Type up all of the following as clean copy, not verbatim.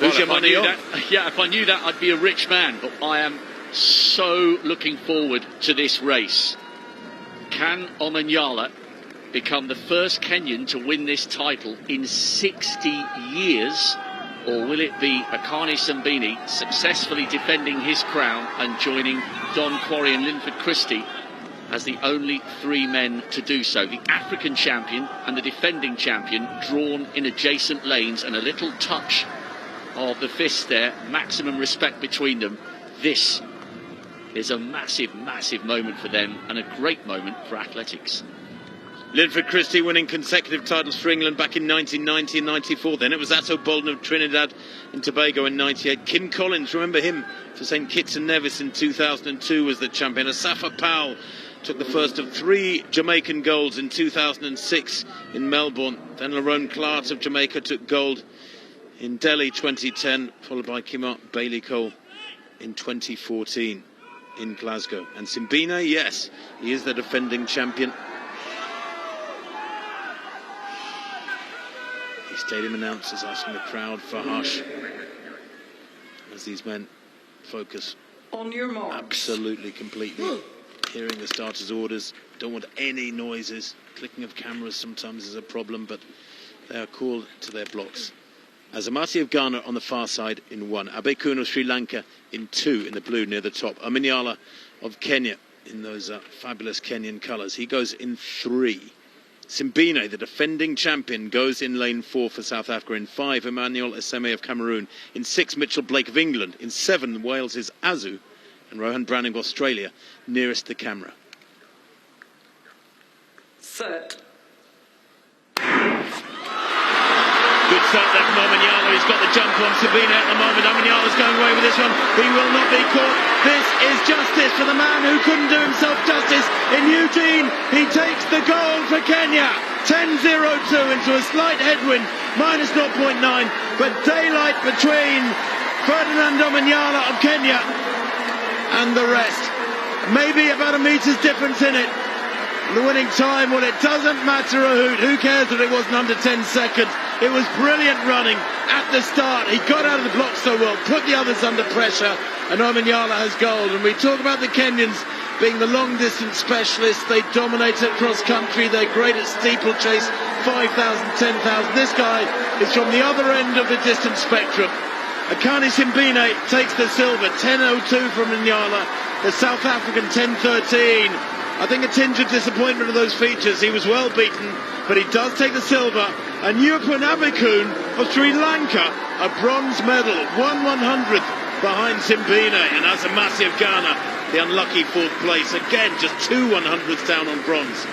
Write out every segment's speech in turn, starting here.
Who's your money on? Yeah, if I knew that, I'd be a rich man. But I am so looking forward to this race. Can Omanyala become the first Kenyan to win this title in 60 years? Or will it be Akani Simbine successfully defending his crown and joining Don Quarry and Linford Christie as the only three men to do so? The African champion and the defending champion drawn in adjacent lanes, and a little touch of the fist there, maximum respect between them. This is a massive, massive moment for them and a great moment for athletics. Linford Christie winning consecutive titles for England back in 1990 and 94. Then it was Atto Bolden of Trinidad and Tobago in 98. Kim Collins, remember him, for St Kitts and Nevis in 2002 was the champion. Asafa Powell took the first of 3 Jamaican golds in 2006 in Melbourne. Then Lerone Clark of Jamaica took gold in Delhi 2010, followed by Kimart Bailey-Cole in 2014 in Glasgow. And Simbine, yes, he is the defending champion. The stadium announcers asking the crowd for hush as these men focus on your marks. Absolutely, completely. Hearing the starters' orders, don't want any noises. Clicking of cameras sometimes is a problem, but they are called to their blocks. Azamati of Ghana on the far side in 1. Abeykoon of Sri Lanka in 2 in the blue near the top. Omanyala of Kenya in those fabulous Kenyan colours. He goes in 3. Simbine, the defending champion, goes in lane 4 for South Africa. In 5, Emmanuel Eseme of Cameroon. In 6, Mitchell Blake of England. In 7, Wales' Azu. And Rohan Browning of Australia, nearest the camera. Set. Good start there from Omanyala. He's got the jump on Simbine at the moment. Omanyala's going away with this one. He will not be caught. This is justice for the man who couldn't do himself justice in Eugene. He takes the gold for Kenya. 10.02 into a slight headwind, minus 0.9. But daylight between Ferdinand Omanyala of Kenya and the rest. Maybe about a meter's difference in it. The winning time, well, it doesn't matter a hoot. Who cares that it wasn't under 10 seconds? It was brilliant running at the start. He got out of the block so well, put the others under pressure, and Omanyala has gold. And we talk about the Kenyans being the long-distance specialists. They dominate at cross-country. They're great at steeplechase, 5,000, 10,000. This guy is from the other end of the distance spectrum. Akani Simbine takes the silver, 10.02 from Omanyala. The South African 10.13. I think a tinge of disappointment of those features. He was well beaten, but he does take the silver. And Yupun Abeykoon of Sri Lanka, a bronze medal, 1/100th behind Simbine. And Azamati of Ghana, the unlucky 4th place. Again, just 2 100ths down on bronze.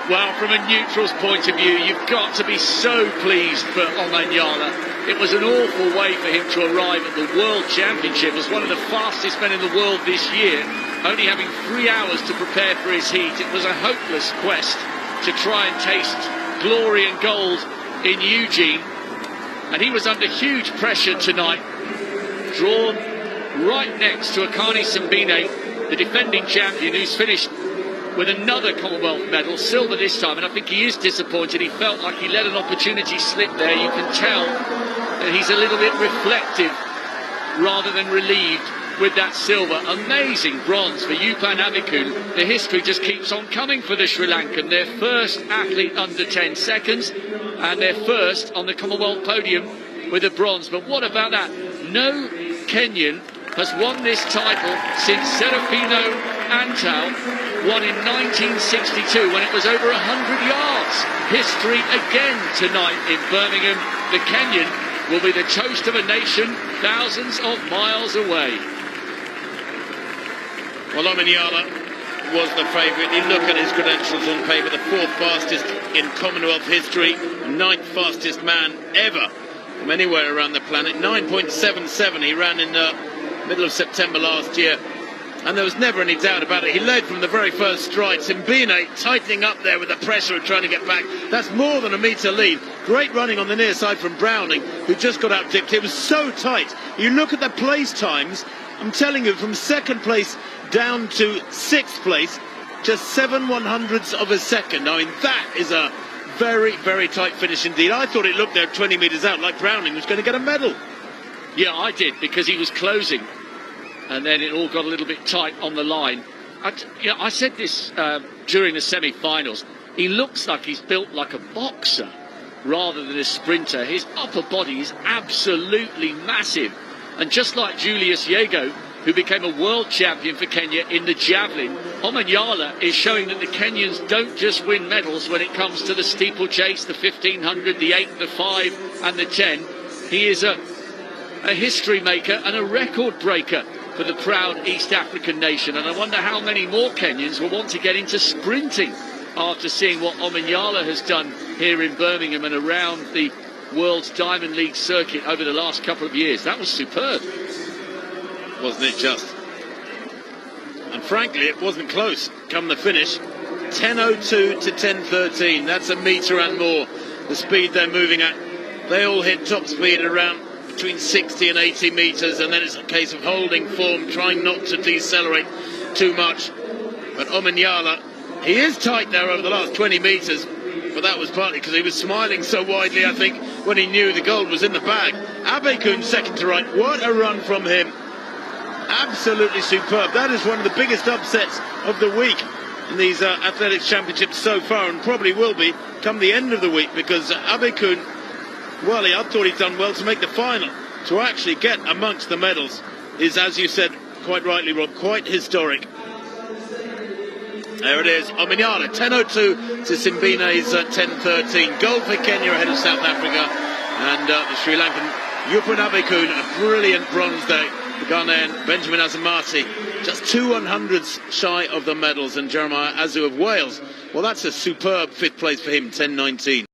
Well, from a neutral's point of view, you've got to be so pleased for Omanyala. It was an awful way for him to arrive at the World Championship as one of the fastest men in the world this year, only having 3 hours to prepare for his heat. It was a hopeless quest to try and taste glory and gold in Eugene. And he was under huge pressure tonight, drawn right next to Akani Simbine, the defending champion, who's finished with another Commonwealth medal, silver this time, and I think he is disappointed. He felt like he let an opportunity slip there. You can tell that he's a little bit reflective rather than relieved with that silver. Amazing bronze for Yupun Abeykoon. The history just keeps on coming for the Sri Lankan. Their first athlete under 10 seconds and their first on the Commonwealth podium with a bronze. But what about that? No Kenyan has won this title since Serafino Antal won in 1962 when it was over 100 yards. History again tonight in Birmingham. The Kenyan will be the toast of a nation thousands of miles away. Well, Omanyala was the favourite. You look at his credentials on paper, the 4th fastest in Commonwealth history, 9th fastest man ever from anywhere around the planet. 9.77 he ran in the middle of September last year. And there was never any doubt about it. He led from the very first stride. Simbine tightening up there with the pressure of trying to get back. That's more than a metre lead. Great running on the near side from Browning, who just got out dipped. It was so tight. You look at the place times, I'm telling you, from 2nd place down to 6th place, just 7 100ths of a second. I mean, that is a Very, very tight finish indeed. I thought it looked there 20 metres out like Browning was going to get a medal. Yeah, I did, because he was closing, and then it all got a little bit tight on the line. I said this during the semi-finals. He looks like he's built like a boxer rather than a sprinter. His upper body is absolutely massive. And just like Julius Yego, who became a world champion for Kenya in the javelin, Omanyala is showing that the Kenyans don't just win medals when it comes to the steeplechase, the 1500, the 8, the 5 and the 10. He is a history maker and a record breaker for the proud East African nation. And I wonder how many more Kenyans will want to get into sprinting after seeing what Omanyala has done here in Birmingham and around the World's Diamond League circuit over the last couple of years. That was superb. Wasn't it just? And frankly, it wasn't close. Come the finish, 10.02 to 10.13. That's a metre and more, the speed they're moving at. They all hit top speed around between 60 and 80 metres, and then it's a case of holding form, trying not to decelerate too much. But Omanyala, he is tight there over the last 20 metres, but that was partly because he was smiling so widely, I think, when he knew the gold was in the bag. Abeykoon second to right. What a run from him. Absolutely superb. That is one of the biggest upsets of the week in these athletics championships so far, and probably will be come the end of the week, because Abeykoon, well, I thought he'd done well to make the final. To actually get amongst the medals is, as you said quite rightly, Rob, quite historic. There it is, Omanyala, 10.02 to Simbine's 10.13. Gold for Kenya ahead of South Africa, and the Sri Lankan Yupun Abeykoon, a brilliant bronze day. The Ghanaian Benjamin Azamati, just 2/100ths shy of the medals, and Jeremiah Azu of Wales, well, that's a superb fifth place for him, 10.19.